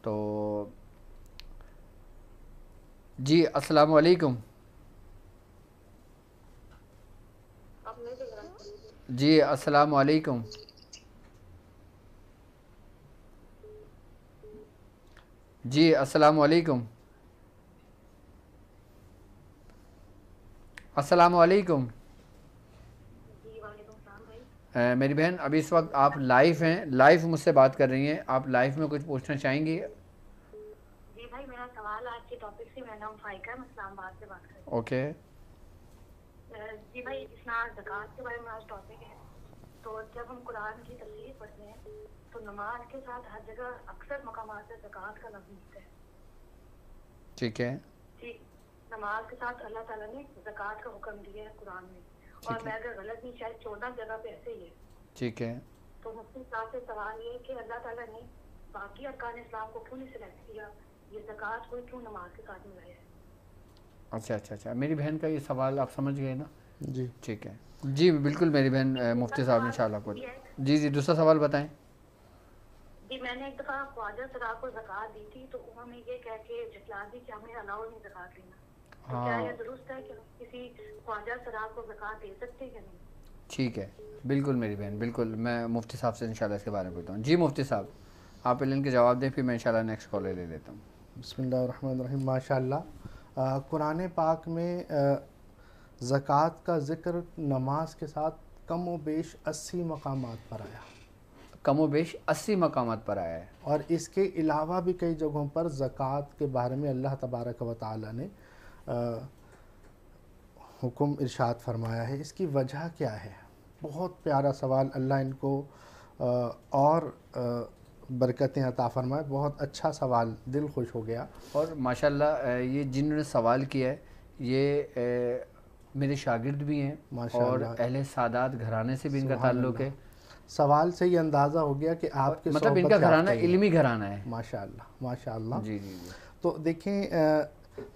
تو جی السلام علیکم. جی السلام علیکم. جی السلام علیکم. السلام علیکم. میری بہن ابھی اس وقت آپ لائیو ہیں، لائیو مجھ سے بات کر رہی ہیں. آپ لائیو میں کچھ پوچھنا چاہیں گی؟ جی بھائی، میرا سوال آج کے ٹاپک سے. میرا نام فائقہ، میں اسلام آباد سے بات کر رہی اوکے. ہوں. جی بھائی، اس میں زکوٰۃ کے بارے میں آج ٹاپک ہے. تو جب ہم قرآن کی تفسیر پڑھتے ہیں تو نماز کے ساتھ ہر جگہ اکثر مقامات سے زکوٰۃ کا لفظ ملتا ہے. ٹھیک ہے. جی، نماز کے ساتھ اللہ تعالیٰ نے زکوٰۃ کا حکم دیا ہے قرآن میں، اور ٹھیک ہے. میں اگر غلط نہیں شاید 14 جگہ پہ ایسے ہی ہے. ٹھیک ہے. تو مفتی صاحب سے سوال یہ ہے کہ اللہ تعالیٰ نے باقی ارکان اسلام کو کیوں نہیں سلیکٹ کیا، یہ زکوٰۃ کو کیوں نماز کے ساتھ ملایا ہے؟ اچھا اچھا اچھا، میری بہن کا یہ سوال آپ سمجھ گئے نا؟ جی ٹھیک ہے. جی بالکل میری بہن، جی، دوسرا مفتی صاحب سوال انشاءاللہ کو. یہ ہے. جی جی دوسرا سوال بتائیں. جی، میں نے ایک دفعہ خواجہ سراغ کو زکوٰۃ دی تھی، تو انہوں نے یہ کہہ کے جھٹلا دی کہ ہمیں الاؤ نہیں زکوٰۃ لینا. تو کیا ہاں یہ درست ہے کہ ہم کسی خواجہ سراغ کو زکوٰۃ دے سکتے ہیں کہ نہیں؟ ٹھیک ہے، بالکل میری بہن، بالکل میں مفتی صاحب سے انشاءاللہ اس کے بارے میں پوچھتا ہوں. جی مفتی صاحب آپ پہلے ان کے جواب دیں، پھر میں انشاءاللہ نیکسٹ کال لے لیتا ہوں. بسم اللہ الرحمن الرحیم. ماشاء اللہ، قرآن پاک میں زکوٰۃ کا ذکر نماز کے ساتھ کم و بیش 80 مقامات پر آیا، کم و بیش 80 مقامات پر آیا ہے. اور اس کے علاوہ بھی کئی جگہوں پر زکوٰۃ کے بارے میں اللہ تبارک و تعالی نے حکم ارشاد فرمایا ہے. اس کی وجہ کیا ہے؟ بہت پیارا سوال. اللہ ان کو اور برکتیں عطا فرمائے. بہت اچھا سوال، دل خوش ہو گیا. اور ماشاءاللہ یہ جنہوں نے سوال کیا ہے یہ میرے شاگرد بھی ہیں، اور ماشاءاللہ، اہل سعادات گھرانے سے بھی ان کا سبحان تعلق ہے. اللہ. سوال سے یہ اندازہ ہو گیا کہ آپ کے مطلب ان کا صحبت گھرانہ یافتہ ہی ہیں. علمی گھرانہ ہے. ماشاءاللہ ماشاءاللہ. جی جی جی. تو دیکھیں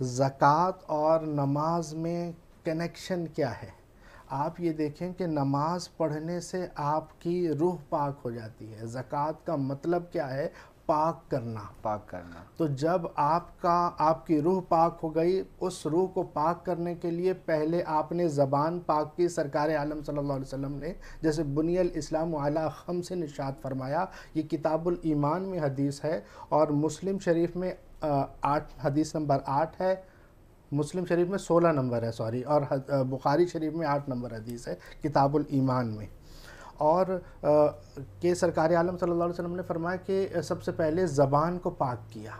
زکوٰۃ اور نماز میں کنیکشن کیا ہے. آپ یہ دیکھیں کہ نماز پڑھنے سے آپ کی روح پاک ہو جاتی ہے. زکوٰۃ کا مطلب کیا ہے؟ پاک کرنا. پاک کرنا. تو جب آپ کی روح پاک ہو گئی، اس روح کو پاک کرنے کے لیے پہلے آپ نے زبان پاک کی. سرکار عالم صلی اللہ علیہ وسلم نے جیسے بنی الاسلام علی خمس ارشاد فرمایا. یہ کتاب الایمان میں حدیث ہے، اور مسلم شریف میں حدیث نمبر 8 ہے. مسلم شریف میں 16 نمبر ہے، سوری، اور بخاری شریف میں 8 نمبر حدیث ہے کتاب الایمان میں. اور کہ سرکار عالم صلی اللہ علیہ وسلم نے فرمایا کہ سب سے پہلے زبان کو پاک کیا،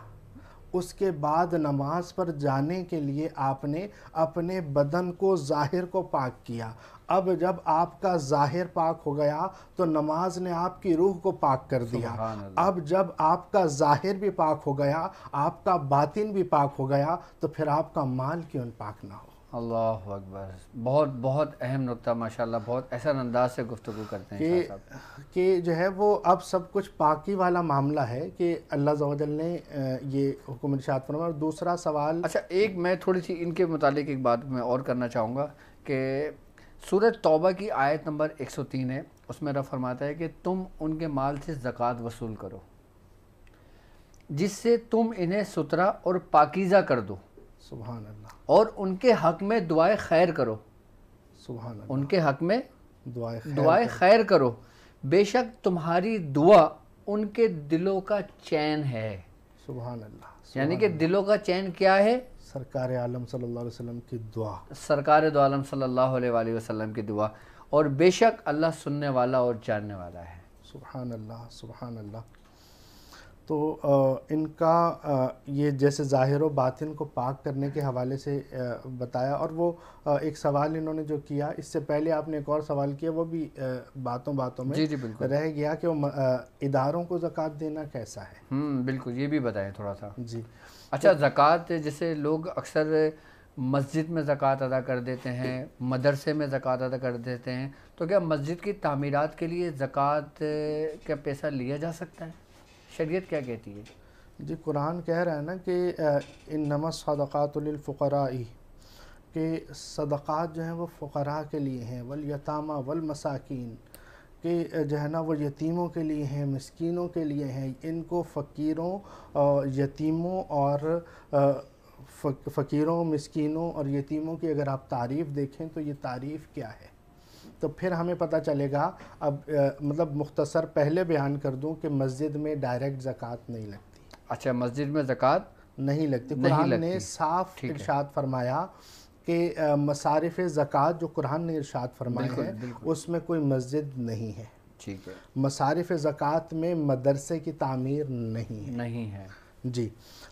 اس کے بعد نماز پر جانے کے لیے آپ نے اپنے بدن کو، ظاہر کو پاک کیا. اب جب آپ کا ظاہر پاک ہو گیا تو نماز نے آپ کی روح کو پاک کر دیا. سبحان اللہ. اب جب آپ کا ظاہر بھی پاک ہو گیا، آپ کا باطن بھی پاک ہو گیا، تو پھر آپ کا مال کیوں پاک نہ ہو. اللہ اکبر. بہت بہت اہم نقطہ، ماشاءاللہ بہت احسن انداز سے گفتگو کرتے ہیں شاہ صاحب. کہ جو ہے وہ اب سب کچھ پاکی والا معاملہ ہے کہ اللہ عز و جل نے یہ حکم ارشاد فرمایا. اور دوسرا سوال، اچھا ایک میں تھوڑی سی ان کے متعلق ایک بات میں اور کرنا چاہوں گا کہ سورہ توبہ کی آیت نمبر 103 ہے، اس میں رب فرماتا ہے کہ تم ان کے مال سے زکوٰۃ وصول کرو جس سے تم انہیں ستھرا اور پاکیزہ کر دو، سبحان اللہ، اور ان کے حق میں دعائے خیر کرو. سبحان اللہ، ان کے حق میں دعائے دعائے خیر کرو، بے شک تمہاری دعا ان کے دلوں کا چین ہے. سبحان اللہ. یعنی کہ دلوں کا چین کیا ہے؟ سرکار عالم صلی اللہ علیہ وسلم کی دعا. سرکار دو عالم صلی اللہ علیہ وآلہ وسلم کی دعا. اور بے شک اللہ سننے والا اور جاننے والا ہے. سبحان اللہ سبحان اللہ. تو ان کا یہ جیسے ظاہر و باطن کو پاک کرنے کے حوالے سے بتایا. اور وہ ایک سوال انہوں نے جو کیا، اس سے پہلے آپ نے ایک اور سوال کیا، وہ بھی باتوں میں جی جی بالکل رہ گیا کہ وہ اداروں کو زکوٰۃ دینا کیسا ہے. بالکل، یہ بھی بتائیں تھوڑا سا. جی اچھا زکوٰۃ جیسے لوگ اکثر مسجد میں زکوٰۃ ادا کر دیتے ہیں، مدرسے میں زکوٰۃ ادا کر دیتے ہیں، تو کیا مسجد کی تعمیرات کے لیے زکوٰۃ کا پیسہ لیا جا سکتا ہے؟ شریعت کیا کہتی ہے؟ جی قرآن کہہ رہا ہے نا کہ انما الصدقات للفقراء، کہ صدقات جو ہیں وہ فقراء کے لیے ہیں، والیتامی والمساکین، کہ جو ہے نا وہ یتیموں کے لیے ہیں، مسکینوں کے لیے ہیں. ان کو فقیروں، یتیموں اور فقیروں، مسکینوں اور یتیموں کی اگر آپ تعریف دیکھیں تو یہ تعریف کیا ہے، تو پھر ہمیں پتہ چلے گا. اب مطلب مختصر پہلے بیان کر دوں کہ مسجد میں ڈائریکٹ زکوٰۃ نہیں لگتی. اچھا، مسجد میں زکوٰۃ نہیں لگتی. قرآن نے صاف ارشاد فرمایا کہ مصارف زکوٰۃ جو قرآن نے ارشاد فرمایا ہے اس میں کوئی مسجد نہیں ہے. ٹھیک ہے. مصارف زکوٰۃ میں مدرسے کی تعمیر نہیں ہے. جی.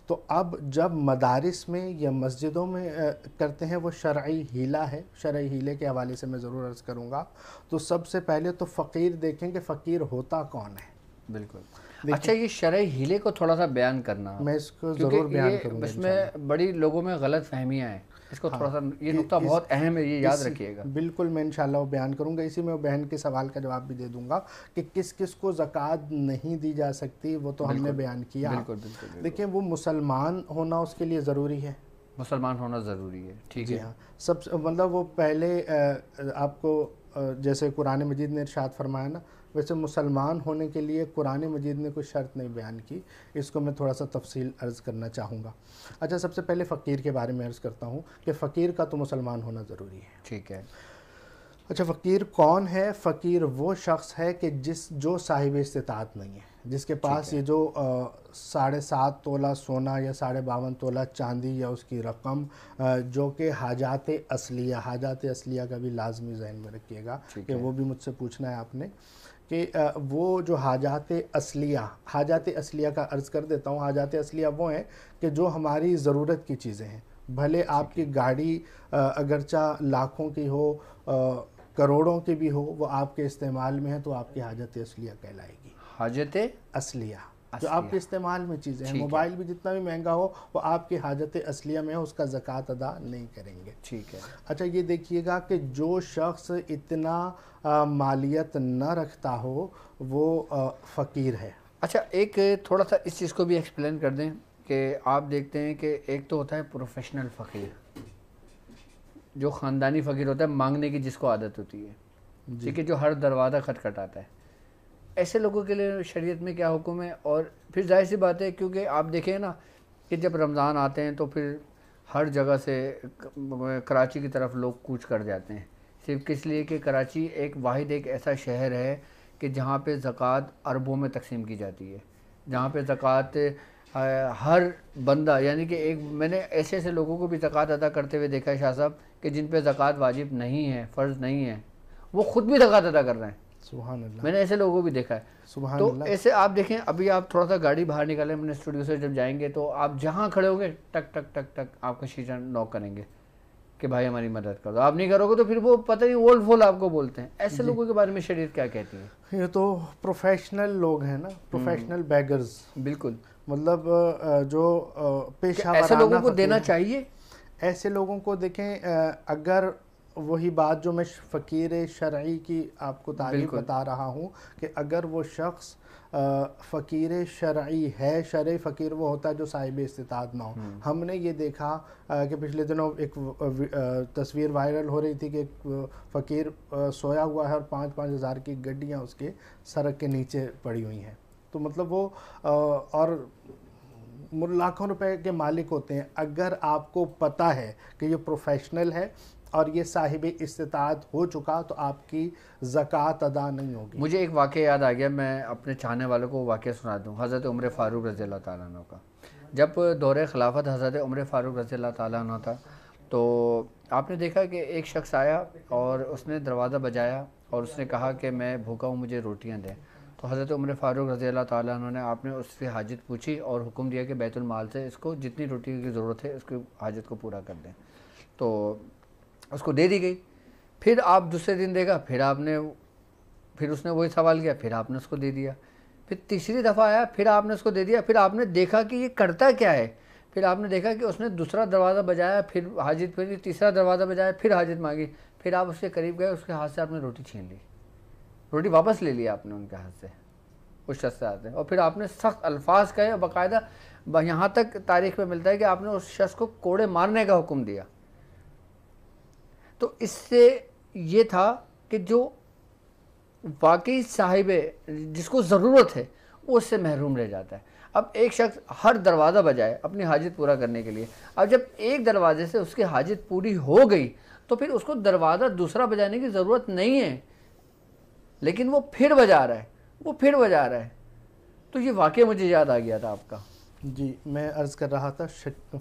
تو اب جب مدارس میں یا مسجدوں میں کرتے ہیں وہ شرعی ہیلہ ہے. شرعی ہیلے کے حوالے سے میں ضرور عرض کروں گا. تو سب سے پہلے تو فقیر دیکھیں کہ فقیر ہوتا کون ہے. بالکل. اچھا، یہ شرعی ہیلے کو تھوڑا سا بیان کرنا، میں اس کو ضرور بیان کروں گا. اس میں بڑی لوگوں میں غلط فہمیاں ہیں، اس کو تھوڑا سا، یہ نقطہ بہت اہم ہے، یہ یاد رکھیے گا. بالکل، میں انشاءاللہ وہ بیان کروں گا. اسی میں وہ بہن کے سوال کا جواب بھی دے دوں گا کہ کس کس کو زکوٰۃ نہیں دی جا سکتی، وہ تو ہم نے بیان کیا. بالکل. دیکھیں، وہ مسلمان ہونا اس کے لیے ضروری ہے. مسلمان ہونا ضروری ہے. ٹھیک ہے. سب مطلب وہ پہلے آپ کو جیسے قرآن مجید نے ارشاد فرمایا نا، ویسے مسلمان ہونے کے لیے قرآن مجید نے کوئی شرط نہیں بیان کی. اس کو میں تھوڑا سا تفصیل عرض کرنا چاہوں گا. اچھا، سب سے پہلے فقیر کے بارے میں عرض کرتا ہوں کہ فقیر کا تو مسلمان ہونا ضروری ہے. ٹھیک ہے. اچھا، فقیر کون ہے؟ فقیر وہ شخص ہے کہ جو صاحب استطاعت نہیں ہے، جس کے پاس یہ جو 7.5 تولہ سونا یا 52.5 تولہ چاندی یا اس کی رقم، جو کہ حاجات اصلیہ کا بھی لازمی ذہن میں رکھیے گا کہ وہ بھی مجھ سے پوچھنا ہے آپ نے، کہ وہ جو حاجات اصلیہ کا عرض کر دیتا ہوں. حاجات اصلیہ وہ ہیں کہ جو ہماری ضرورت کی چیزیں ہیں. بھلے آپ کی گاڑی اگرچہ لاکھوں کی ہو، کروڑوں کی بھی ہو، وہ آپ کے استعمال میں ہے تو آپ کی حاجت اصلیہ کہلائے گی. حاجت اصلیہ جو آپ کے استعمال میں چیزیں ہیں. موبائل بھی جتنا بھی مہنگا ہو وہ آپ کی حاجت اصلیہ میں ہے، اس کا زکوٰۃ ادا نہیں کریں گے. ٹھیک ہے. اچھا، یہ دیکھیے گا کہ جو شخص اتنا مالیت نہ رکھتا ہو وہ فقیر ہے. اچھا، ایک تھوڑا سا اس چیز کو بھی ایکسپلین کر دیں کہ آپ دیکھتے ہیں کہ ایک تو ہوتا ہے پروفیشنل فقیر، جو خاندانی فقیر ہوتا ہے، مانگنے کی جس کو عادت ہوتی ہے، ٹھیک ہے، جو ہر دروازہ کھٹکھٹاتا ہے. ایسے لوگوں کے لیے شریعت میں کیا حکم ہے؟ اور پھر ظاہر سی بات ہے، کیونکہ آپ دیکھیں نا کہ جب رمضان آتے ہیں تو پھر ہر جگہ سے کراچی کی طرف لوگ کوچ کر جاتے ہیں، صرف کس لیے کہ کراچی ایک ایسا شہر ہے کہ جہاں پہ زکوٰۃ اربوں میں تقسیم کی جاتی ہے، جہاں پہ زکوٰۃ ہر بندہ، یعنی کہ میں نے ایسے لوگوں کو بھی زکوٰۃ ادا کرتے ہوئے دیکھا ہے شاہ صاحب، کہ جن پہ زکوٰۃ واجب نہیں ہے، فرض نہیں ہے، وہ خود بھی زکوٰۃ ادا کر رہے ہیں. سبحان اللہ. میں نے ایسے لوگوں کو بھی دیکھا ہے. سبحان تو اللہ. ایسے آپ دیکھیں، ابھی آپ تھوڑا سا گاڑی باہر نکالیں اپنے اسٹوڈیو سے، جب جائیں گے تو آپ جہاں کھڑے ہوں گے ٹک ٹک ٹک ٹک آپ کا شیشہ نوک کریں گے کہ بھائی ہماری مدد کر دو. آپ نہیں کرو گے تو پھر وہ پتہ نہیں وولڈ فول آپ کو بولتے ہیں. ایسے لوگوں کے بارے میں شریعت کیا کہتی ہے؟ یہ تو پروفیشنل لوگ ہیں نا، پروفیشنل بیگرز. بالکل. مطلب جو پیشہ ورانہ ایسے لوگوں کو دینا چاہیے. ایسے لوگوں کو دیکھیں، اگر وہی بات جو میں فقیر شرعی کی آپ کو تعریف بتا رہا ہوں کہ اگر وہ شخص فقیر شرعی ہے، شرعی فقیر وہ ہوتا ہے جو صاحب استطاعت نہ ہو. ہم نے یہ دیکھا کہ پچھلے دنوں ایک تصویر وائرل ہو رہی تھی کہ ایک فقیر سویا ہوا ہے اور 5-5 ہزار کی گڈیاں اس کے سڑک کے نیچے پڑی ہوئی ہیں. تو مطلب وہ اور لاکھوں روپے کے مالک ہوتے ہیں. اگر آپ کو پتہ ہے کہ یہ پروفیشنل ہے اور یہ صاحب استطاعت ہو چکا تو آپ کی زکوٰۃ ادا نہیں ہوگی. مجھے ایک واقعہ یاد آ گیا، میں اپنے چاہنے والوں کو واقعہ سنا دوں. حضرت عمر فاروق رضی اللہ تعالیٰ عنہ کا جب دور خلافت حضرت عمر فاروق رضی اللہ تعالیٰ عنہ تھا، تو آپ نے دیکھا کہ ایک شخص آیا اور اس نے دروازہ بجایا اور اس نے کہا کہ میں بھوکا ہوں، مجھے روٹیاں دیں. تو حضرت عمر فاروق رضی اللہ تعالیٰ عنہ نے آپ نے اس سے حاجت پوچھی اور حکم دیا کہ بیت المال سے اس کو جتنی روٹی کی ضرورت ہے اس کی حاجت کو پورا کر دیں. تو اس کو دے دی گئی. پھر آپ دوسرے دن دیکھا، پھر اس نے وہی سوال کیا، پھر آپ نے اس کو دے دیا. پھر تیسری دفعہ آیا، پھر آپ نے اس کو دے دیا. پھر آپ نے دیکھا کہ یہ کرتا کیا ہے. پھر آپ نے دیکھا کہ اس نے دوسرا دروازہ بجایا، پھر حاجت پھر تیسرا دروازہ بجایا، پھر حاجت مانگی. پھر آپ اس کے قریب گئے، اس کے ہاتھ سے آپ نے روٹی چھین لی، روٹی واپس لے لی آپ نے ان کے ہاتھ سے، اس شخص سے آتے ہیں. اور پھر آپ نے سخت الفاظ کہے، باقاعدہ یہاں تک تاریخ میں ملتا ہے کہ آپ نے اس شخص کو کوڑے مارنے کا حکم دیا. تو اس سے یہ تھا کہ جو واقعی صاحب جس کو ضرورت ہے وہ اس سے محروم رہ جاتا ہے. اب ایک شخص ہر دروازہ بجائے اپنی حاجت پورا کرنے کے لیے, اب جب ایک دروازے سے اس کی حاجت پوری ہو گئی تو پھر اس کو دروازہ دوسرا بجانے کی ضرورت نہیں ہے, لیکن وہ پھر بجا رہا ہے. تو یہ واقعہ مجھے یاد آ گیا تھا آپ کا. جی میں عرض کر رہا تھا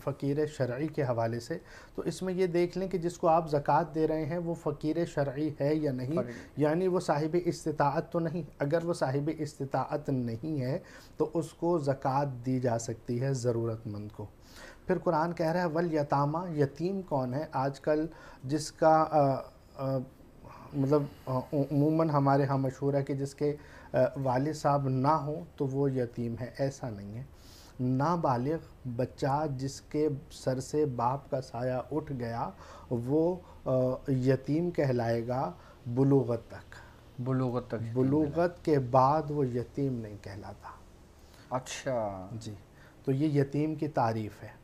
فقیر شرعی کے حوالے سے. تو اس میں یہ دیکھ لیں کہ جس کو آپ زکوٰۃ دے رہے ہیں وہ فقیر شرعی ہے یا نہیں, یعنی وہ صاحب استطاعت تو نہیں. اگر وہ صاحب استطاعت نہیں ہے تو اس کو زکوٰۃ دی جا سکتی ہے ضرورت مند کو. پھر قرآن کہہ رہا ہے والیتامیٰ, یتیم کون ہے آج کل جس کا مطلب عموماً ہمارے ہاں مشہور ہے کہ جس کے والد صاحب نہ ہوں تو وہ یتیم ہے. ایسا نہیں ہے. نابالغ بچہ جس کے سر سے باپ کا سایہ اٹھ گیا وہ یتیم کہلائے گا بلوغت تک. بلوغت کے بعد وہ یتیم نہیں کہلاتا. اچھا جی, تو یہ یتیم کی تعریف ہے.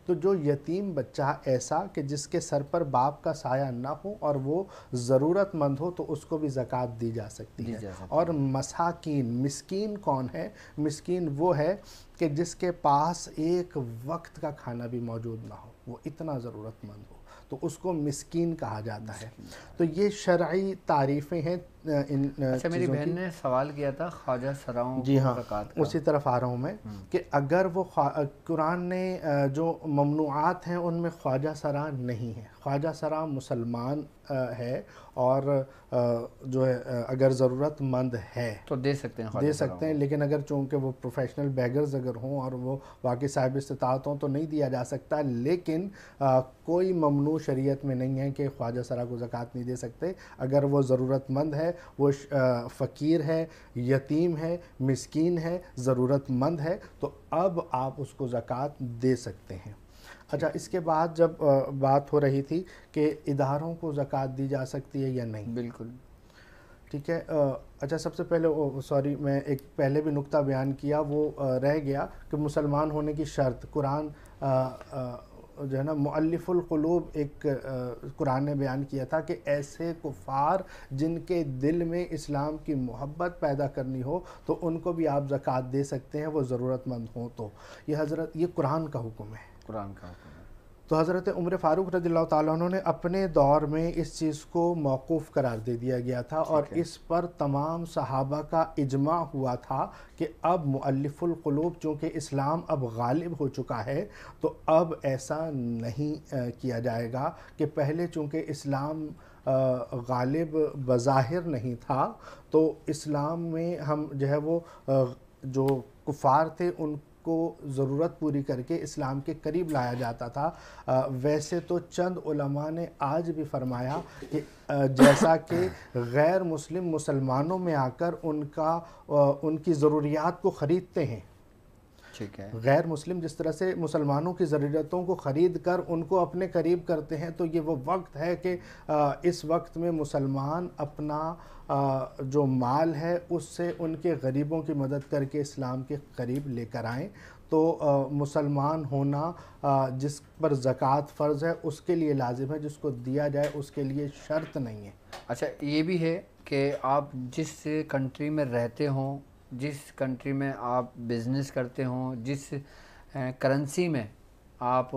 تو جو یتیم بچہ ایسا کہ جس کے سر پر باپ کا سایہ نہ ہو اور وہ ضرورت مند ہو تو اس کو بھی زکوٰۃ دی جا سکتی ہے. اور مساکین, مسکین کون ہے؟ مسکین وہ ہے کہ جس کے پاس ایک وقت کا کھانا بھی موجود نہ ہو, وہ اتنا ضرورت مند ہو, تو اس کو مسکین کہا جاتا ہے. تو یہ شرعی تعریفیں ہیں ان اچھا میری بہن نے سوال کیا تھا خواجہ سراؤں. جی ہاں, اسی طرف آ رہا ہوں میں کہ اگر وہ قرآن نے جو ممنوعات ہیں ان میں خواجہ سراں نہیں ہے. خواجہ سراں مسلمان ہے اور جو ہے اگر ضرورت مند ہے تو دے سکتے ہیں, لیکن اگر چونکہ وہ پروفیشنل بیگرز اگر ہوں اور وہ واقعی صاحب استطاعت ہوں تو نہیں دیا جا سکتا. لیکن کوئی ممنوع شریعت میں نہیں ہے کہ خواجہ سراں کو زکوٰۃ نہیں دے سکتے. اگر وہ ضرورت مند ہے, وہ فقیر ہے, یتیم ہے, مسکین ہے, ضرورت مند ہے, تو اب آپ اس کو زکوٰۃ دے سکتے ہیں. اچھا, اس کے بعد جب بات ہو رہی تھی کہ اداروں کو زکوٰۃ دی جا سکتی ہے یا نہیں. بالکل ٹھیک ہے. اچھا, سب سے پہلے سوری میں ایک پہلے بھی نقطہ بیان کیا وہ رہ گیا کہ مسلمان ہونے کی شرط. قرآن جو ہے نا مؤلف القلوب ایک قرآن نے بیان کیا تھا کہ ایسے کفار جن کے دل میں اسلام کی محبت پیدا کرنی ہو تو ان کو بھی آپ زکوٰۃ دے سکتے ہیں, وہ ضرورت مند ہوں تو. یہ قرآن کا حکم ہے. تو حضرت عمر فاروق رضی اللہ تعالیٰ عنہ نے اپنے دور میں اس چیز کو موقوف قرار دے دیا گیا تھا اور اس پر تمام صحابہ کا اجماع ہوا تھا کہ اب مؤلف القلوب چونکہ اسلام اب غالب ہو چکا ہے تو اب ایسا نہیں کیا جائے گا کہ پہلے چونکہ اسلام غالب بظاہر نہیں تھا تو اسلام میں ہم جو ہے وہ جو کفار تھے ان کو ضرورت پوری کر کے اسلام کے قریب لایا جاتا تھا. ویسے تو چند علماء نے آج بھی فرمایا کہ جیسا کہ غیر مسلم مسلمانوں میں آ کر ان کی ضروریات کو خریدتے ہیں, غیر مسلم جس طرح سے مسلمانوں کی ضرورتوں کو خرید کر ان کو اپنے قریب کرتے ہیں, تو یہ وہ وقت ہے کہ اس وقت میں مسلمان اپنا جو مال ہے اس سے ان کے غریبوں کی مدد کر کے اسلام کے قریب لے کر آئیں. تو مسلمان ہونا جس پر زکوٰۃ فرض ہے اس کے لیے لازم ہے, جس کو دیا جائے اس کے لیے شرط نہیں ہے. اچھا, یہ بھی ہے کہ آپ جس کنٹری میں رہتے ہوں, جس کنٹری میں آپ بزنس کرتے ہوں, جس کرنسی میں آپ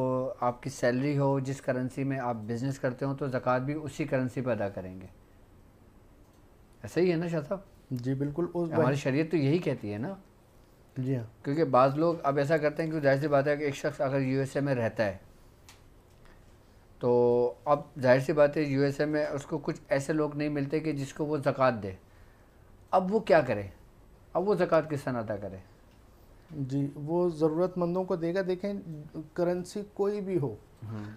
کی سیلری ہو, جس کرنسی میں آپ بزنس کرتے ہوں, تو زکوٰۃ بھی اسی کرنسی پہ ادا کریں گے. ایسا ہی ہے نا شاہ صاحب؟ جی بالکل, ہماری شریعت تو یہی کہتی ہے نا. جی ہاں, کیونکہ بعض لوگ اب ایسا کرتے ہیں کہ ظاہر سی بات ہے کہ ایک شخص اگر یو ایس اے میں رہتا ہے تو اب ظاہر سی بات ہے یو ایس اے میں اس کو کچھ ایسے لوگ نہیں ملتے کہ جس کو وہ زکوٰۃ دے. اب وہ کیا کرے؟ اب وہ زکوٰۃ کس طرح ادا کرے؟ جی وہ ضرورت مندوں کو دے گا. دیکھیں کرنسی کوئی بھی ہو,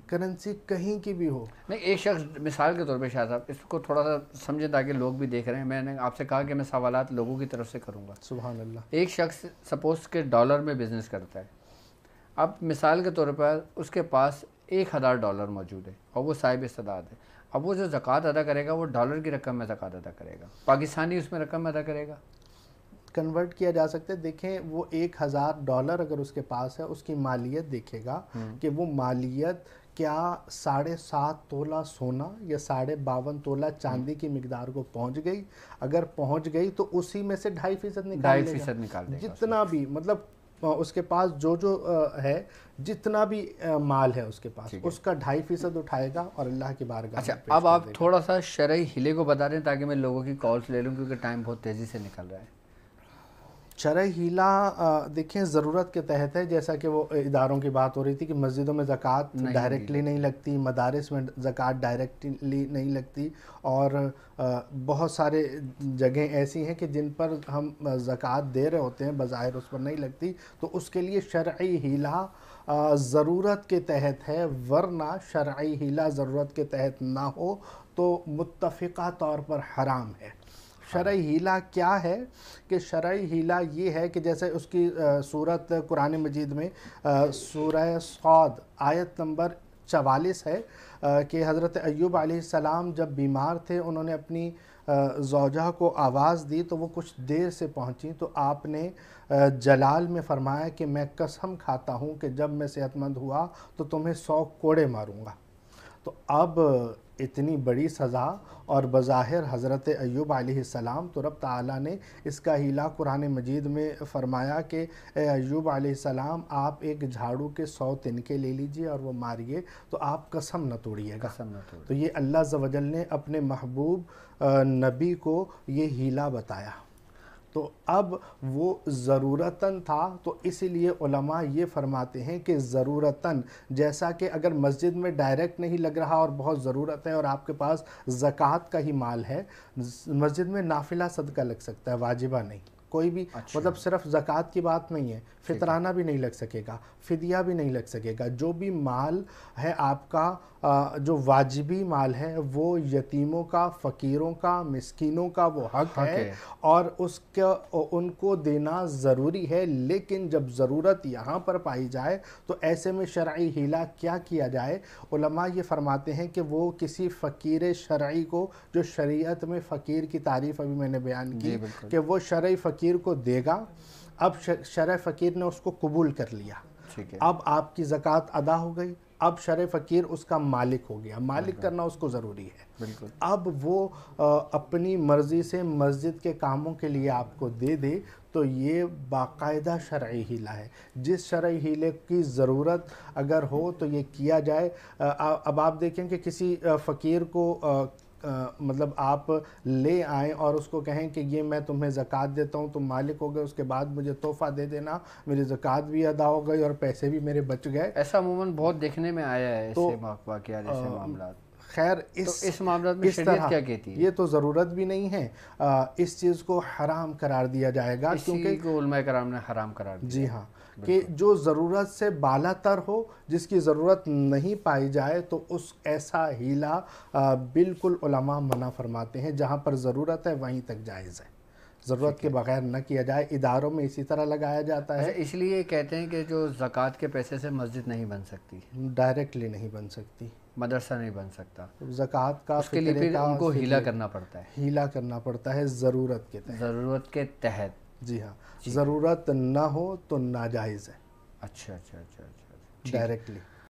کرنسی کہیں کی بھی ہو. نہیں, ایک شخص مثال کے طور پہ شاہ صاحب اس کو تھوڑا سا سمجھیں تاکہ لوگ بھی دیکھ رہے ہیں. میں نے آپ سے کہا کہ میں سوالات لوگوں کی طرف سے کروں گا. سبحان اللہ. ایک شخص سپوز کہ ڈالر میں بزنس کرتا ہے. اب مثال کے طور پر اس کے پاس $1000 موجود ہے اور وہ صاحب استطاعت ہے. اب وہ جو زکوٰۃ ادا کرے گا وہ ڈالر کی رقم میں زکوٰۃ ادا کرے گا, پاکستانی اس میں رقم ادا کرے گا. کنورٹ کیا جا سکتا ہے. دیکھیں وہ $1000 اگر اس کے پاس ہے اس کی مالیت دیکھے گا کہ وہ مالیت کیا 7.5 تولہ سونا یا 52.5 تولہ چاندی کی مقدار کو پہنچ گئی؟ اگر پہنچ گئی تو اسی میں سے 2.5% نکال لے گا، 2.5% نکال دے گا جتنا بھی مطلب اس کے پاس جو ہے، جتنا بھی مال ہے اس کے پاس، اس کا 2.5% اٹھائے گا اور اللہ کی بارگاہ اچھا میں پیش اب کر آپ دے گا۔ تھوڑا سا شرعی ہیلے کو بتا دیں تاکہ میں لوگوں کی کالز لے لوں، کیونکہ ٹائم بہت تیزی سے نکل رہا ہے۔ شرعی ہیلہ دیکھیں ضرورت کے تحت ہے، جیسا کہ وہ اداروں کی بات ہو رہی تھی کہ مسجدوں میں زکوٰۃ ڈائریکٹلی نہیں لگتی، مدارس میں زکوٰۃ ڈائریکٹلی نہیں لگتی، اور بہت سارے جگہیں ایسی ہیں کہ جن پر ہم زکوٰۃ دے رہے ہوتے ہیں بظاہر اس پر نہیں لگتی، تو اس کے لیے شرعی ہیلہ ضرورت کے تحت ہے، ورنہ شرعی ہیلہ ضرورت کے تحت نہ ہو تو متفقہ طور پر حرام ہے۔ شرعی ہیلہ کیا ہے؟ کہ شرعی ہیلہ یہ ہے کہ جیسے اس کی صورت قرآن مجید میں سورہ صاد آیت نمبر 44 ہے کہ حضرت ایوب علیہ السلام جب بیمار تھے، انہوں نے اپنی زوجہ کو آواز دی تو وہ کچھ دیر سے پہنچی، تو آپ نے جلال میں فرمایا کہ میں قسم کھاتا ہوں کہ جب میں صحت مند ہوا تو تمہیں 100 کوڑے ماروں گا۔ تو اب اتنی بڑی سزا اور بظاہر حضرت ایوب علیہ السلام، تو رب تعالیٰ نے اس کا ہیلہ قرآن مجید میں فرمایا کہ اے ایوب علیہ السلام، آپ ایک جھاڑو کے 100 تنکے لے لیجئے اور وہ ماریے، تو آپ قسم نہ توڑیے گا۔ تو یہ اللہ عز و جل نے اپنے محبوب نبی کو یہ ہیلہ بتایا، تو اب وہ ضرورتاً تھا، تو اسی لیے علماء یہ فرماتے ہیں کہ ضرورتاً، جیسا کہ اگر مسجد میں ڈائریکٹ نہیں لگ رہا اور بہت ضرورت ہے اور آپ کے پاس زکوٰۃ کا ہی مال ہے، مسجد میں نافلہ صدقہ لگ سکتا ہے، واجبہ نہیں، کوئی بھی مطلب صرف زکوٰۃ کی بات نہیں ہے، فطرانہ بھی نہیں لگ سکے گا، فدیہ بھی نہیں لگ سکے گا، جو بھی مال ہے آپ کا جو واجبی مال ہے وہ یتیموں کا، فقیروں کا، مسکینوں کا وہ حق ہے، اور ان کو دینا ضروری ہے، لیکن جب ضرورت یہاں پر پائی جائے تو ایسے میں شرعی ہیلہ کیا کیا جائے؟ علماء یہ فرماتے ہیں کہ وہ کسی فقیر شرعی کو، جو شریعت میں فقیر کی تعریف ابھی میں نے بیان کی کہ وہ شرعی فقیر کو دے گا، اب شرع فقیر نے اس کو قبول کر لیا، اب آپ کی زکوٰۃ ادا ہو گئی، اب شرع فقیر اس کا مالک ہو گیا، مالک کرنا اس کو ضروری ہے، اب وہ اپنی مرضی سے مسجد کے کاموں کے لیے آپ کو دے دے، تو یہ باقاعدہ شرعی ہیلہ ہے۔ جس شرعی ہیلے کی ضرورت اگر ہو تو یہ کیا جائے۔ اب آپ دیکھیں کہ کسی فقیر کو مطلب آپ لے آئیں اور اس کو کہیں کہ یہ میں تمہیں زکوٰۃ دیتا ہوں، تم مالک ہو گئے، اس کے بعد مجھے تحفہ دے دینا، میری زکوٰۃ بھی ادا ہو گئی اور پیسے بھی میرے بچ گئے۔ ایسا عموماً بہت دیکھنے میں آیا ہے ایسے واقعات، ایسے معاملات۔ خیر اس معاملات میں شریعت کیا کہتی ہے؟ یہ تو ضرورت بھی نہیں ہے، اس چیز کو حرام قرار دیا جائے گا، کیونکہ علماء کرام نے حرام قرار دیا۔ جی ہاں، کہ جو ضرورت سے بالا تر ہو، جس کی ضرورت نہیں پائی جائے، تو اس ایسا ہیلہ بالکل علماء منع فرماتے ہیں، جہاں پر ضرورت ہے وہیں تک جائز ہے، ضرورت کے بغیر نہ کیا جائے۔ اداروں میں اسی طرح لگایا جاتا ہے۔ اس لیے کہتے ہیں کہ جو زکوٰۃ کے پیسے سے مسجد نہیں بن سکتی، ڈائریکٹلی نہیں بن سکتی، مدرسہ نہیں بن سکتا، زکوٰۃ کا، اس کے لیے پھر ان کو ہیلہ کرنا پڑتا ہے، ہیلہ کرنا پڑتا ہے ضرورت کے تحت، ضرورت کے تحت۔ جی ہاں، ضرورت نہ ہو تو ناجائز ہے، اچھا اچھا اچھا اچھا ڈائریکٹلی۔